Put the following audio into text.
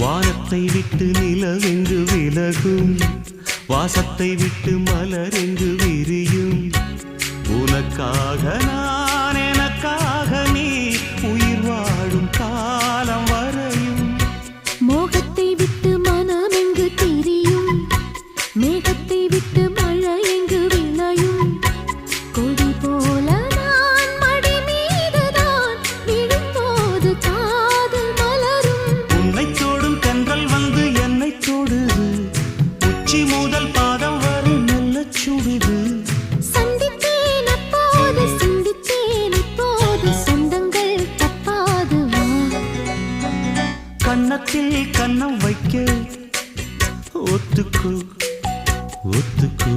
வானத்தை விட்டு நிலவெங்கு விலகும், வாசத்தை விட்டு மலரெங்கு விரியும். உனக்காக நான், எனக்காக நீ, உயிர் வாழும் காலம் வரையும். மோகத்தை விட்டு மனம் எங்கு திரியும், மேகத்தை விட்டு மழை எங்கு விளையும். கொடி போல நான் மடி மீதுதான் விழும்போது காதல் மலரும். உன்னை தோடும் தென்றல் வந்து என்னை தொடுது, உச்சி முதல் பாதம் வரை நல்ல சுடுது. சந்தித்தேன் அப்போது, சிந்தித்தேன் இப்போது, சொந்தங்கள் தப்பாது வா. கன்னத்தில் கன்னம் வைக்க ஒத்துக்கு ஒத்துக்கு.